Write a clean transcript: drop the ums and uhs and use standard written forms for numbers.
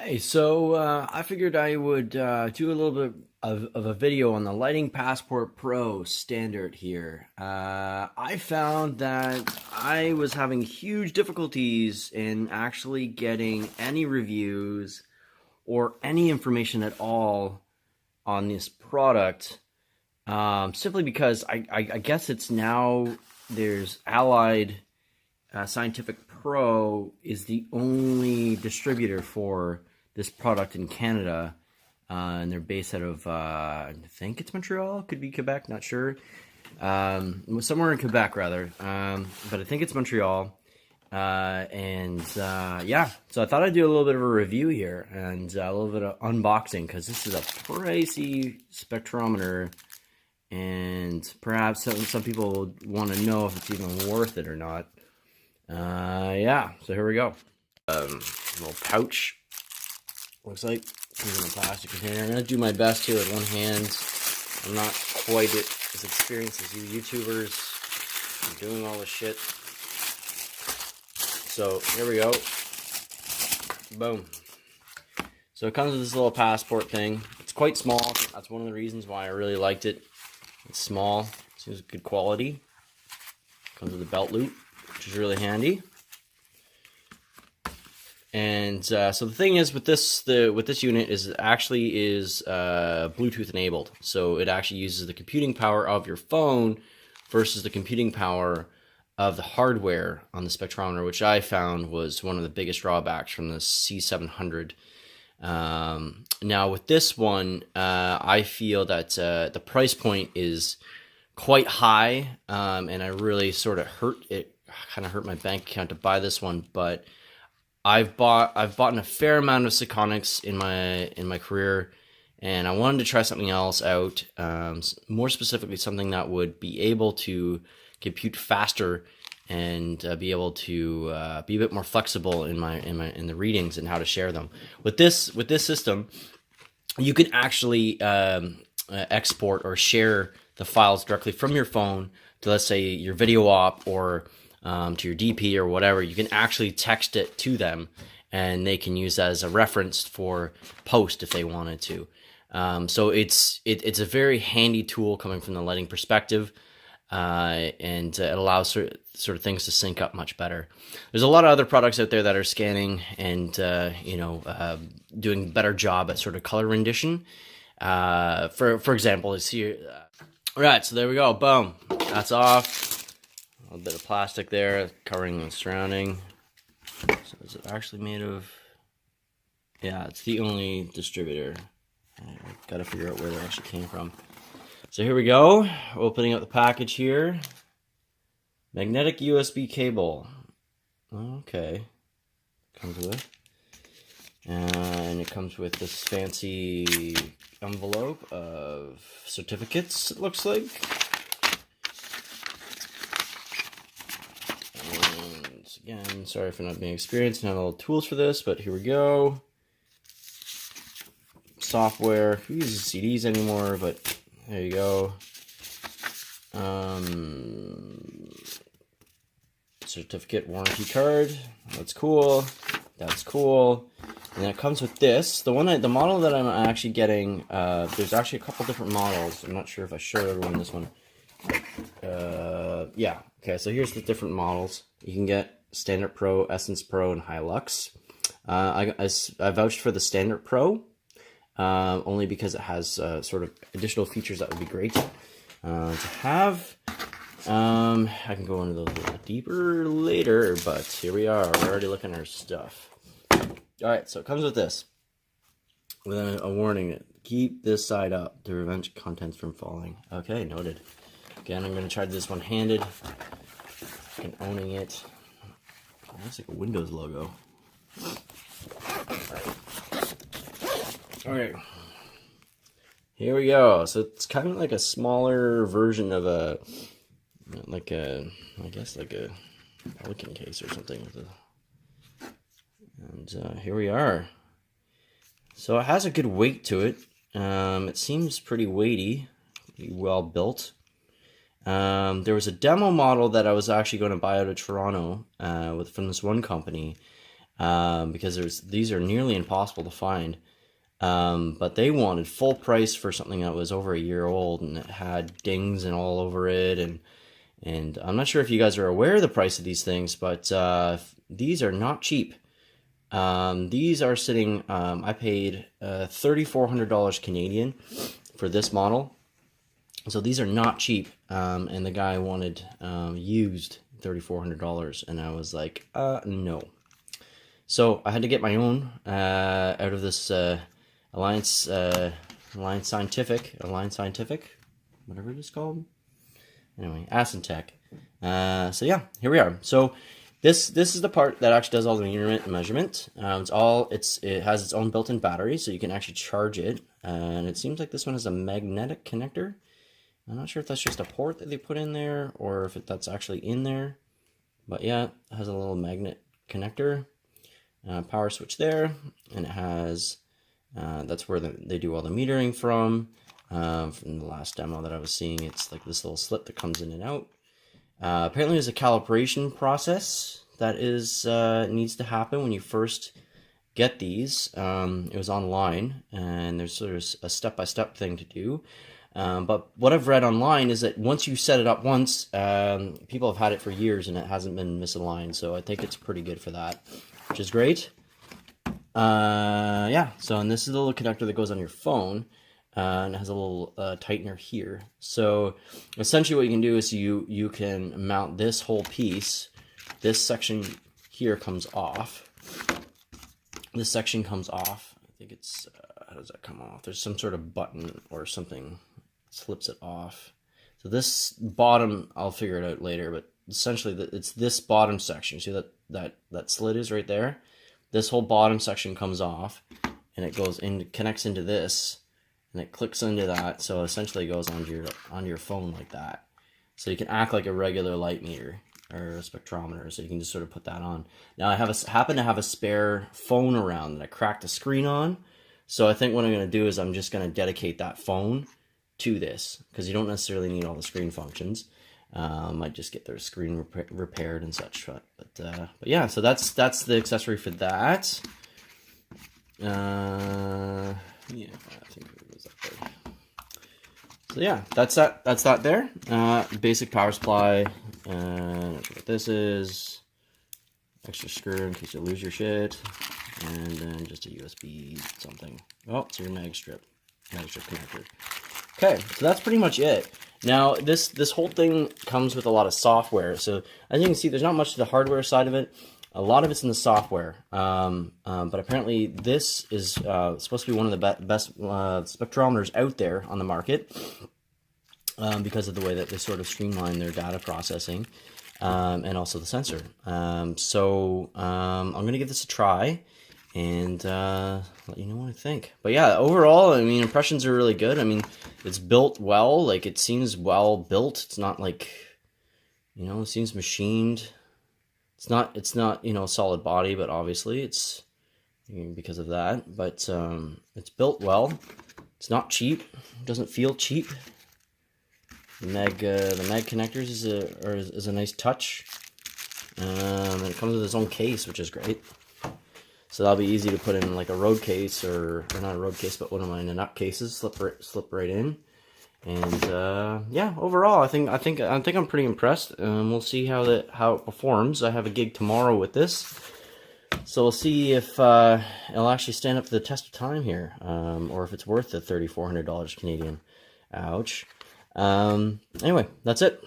Hey, so I figured I would do a little bit of a video on the Lighting Passport Pro standard here. I found that I was having huge difficulties in actually getting any reviews or any information at all on this product, simply because I guess it's now there's Allied Scientific Pro is the only distributor for this product in Canada, and they're based out of I think it's Montreal, could be Quebec, not sure. Somewhere in Quebec rather, but I think it's Montreal. Yeah, so I thought I'd do a little bit of a review here and a little bit of unboxing because this is a pricey spectrometer, and perhaps some people want to know if it's even worth it or not. Yeah, so here we go. Little pouch, looks like, comes in a plastic container. I'm gonna do my best here with one hand. I'm not quite as experienced as you YouTubers. I'm doing all this shit. So here we go. Boom. So it comes with this little passport thing. It's quite small. That's one of the reasons why I really liked it. It's small. Seems good quality. Comes with a belt loop, which is really handy. And so the thing is with this unit is it actually is Bluetooth enabled. So it actually uses the computing power of your phone versus the computing power of the hardware on the spectrometer, which I found was one of the biggest drawbacks from the C700. Now with this one, I feel that the price point is quite high, and I really sort of kind of hurt my bank account to buy this one, but I've bought a fair amount of Seconics in my career, and I wanted to try something else out, more specifically something that would be able to compute faster and be able to be a bit more flexible in the readings and how to share them. With this system, you can actually export or share the files directly from your phone to, let's say, your video op or to your DP or whatever. You can actually text it to them, and they can use that as a reference for post if they wanted to. So it's a very handy tool coming from the lighting perspective, and it allows sort of things to sync up much better. There's a lot of other products out there that are scanning and doing a better job at sort of color rendition. For example, is here. Right, so there we go. Boom. That's off. A little bit of plastic there covering the surrounding. So is it actually made of? Yeah, it's the only distributor. I've got to figure out where they actually came from. So here we go. Opening up the package here. Magnetic USB cable. Okay. Comes with. And it comes with this fancy envelope of certificates, it looks like. And again, sorry for not being experienced and having all the tools for this, but here we go. Software. Who uses CDs anymore? But there you go. Certificate warranty card. That's cool. That's cool. And it comes with this. The model that I'm actually getting, there's actually a couple different models. I'm not sure if I showed everyone this one. Yeah. Okay, so here's the different models. You can get Standard Pro, Essence Pro, and Hilux. I vouched for the Standard Pro, only because it has sort of additional features that would be great to have. I can go into those a little deeper later, but here we are. We're already looking at our stuff. Alright, so it comes with this. With a warning. Keep this side up to prevent contents from falling. Okay, noted. Again, I'm going to try this one-handed. And owning it. Oh, that's like a Windows logo. Alright. Here we go. So it's kind of like a smaller version of I guess like a Pelican case or something. And here we are. So it has a good weight to it. It seems pretty weighty, pretty well built. There was a demo model that I was actually going to buy out of Toronto from this one company. because these are nearly impossible to find. But they wanted full price for something that was over a year old, and it had dings and all over it, and I'm not sure if you guys are aware of the price of these things, but these are not cheap. These are sitting, I paid $3,400 Canadian for this model. So these are not cheap, and the guy wanted used $3,400, and I was like, no. So I had to get my own out of this Ansensetek, whatever it is called. Anyway, Ansensetek. So yeah, here we are. So this is the part that actually does all the measurement. It has its own built-in battery, so you can actually charge it. And it seems like this one has a magnetic connector. I'm not sure if that's just a port that they put in there or if that's actually in there. But yeah, it has a little magnet connector, power switch there, and it has, that's where they do all the metering from. From the last demo that I was seeing, it's like this little slip that comes in and out. Apparently there's a calibration process that needs to happen when you first get these. It was online, and there's sort of a step-by-step thing to do. But what I've read online is that once you set it up once, people have had it for years and it hasn't been misaligned. So I think it's pretty good for that, which is great. Yeah, so and this is the little connector that goes on your phone, and it has a little tightener here. So essentially what you can do is you can mount this whole piece. This section here comes off. This section comes off. I think it's, how does that come off? There's some sort of button or something slips it off. So this bottom, I'll figure it out later, but essentially it's this bottom section. See that slit is right there? This whole bottom section comes off, and it goes in, connects into this, and it clicks into that. So essentially it goes onto your phone like that. So you can act like a regular light meter or a spectrometer. So you can just sort of put that on. Now I happen to have a spare phone around that I cracked the screen on. So I think what I'm going to do is I'm just going to dedicate that phone to this, because you don't necessarily need all the screen functions. Might just get their screen repaired and such. But yeah, so that's the accessory for that. Yeah, I think it was up there. So yeah, that's that there. Basic power supply. That's what this is. Extra screw in case you lose your shit. And then just a USB something. Oh, it's your mag strip connector. Okay, so that's pretty much it. Now, this whole thing comes with a lot of software. So as you can see, there's not much to the hardware side of it. A lot of it's in the software. But apparently this is supposed to be one of the best spectrometers out there on the market, because of the way that they sort of streamline their data processing, and also the sensor. So I'm going to give this a try and let you know what I think. But yeah, overall, I mean, impressions are really good. I mean, it's built well. Like, it seems well built. It's not like, you know, it seems machined. It's not, you know, solid body, but obviously it's because of that. But it's built well. It's not cheap. It doesn't feel cheap. The mag connectors is a nice touch. And it comes with its own case, which is great. So that'll be easy to put in like a road case, or not a road case, but one of my nut cases. Slip right in. And yeah, overall, I think I'm pretty impressed. We'll see how it performs. I have a gig tomorrow with this, so we'll see if it'll actually stand up to the test of time here, or if it's worth the $3,400 Canadian. Ouch. Anyway, that's it.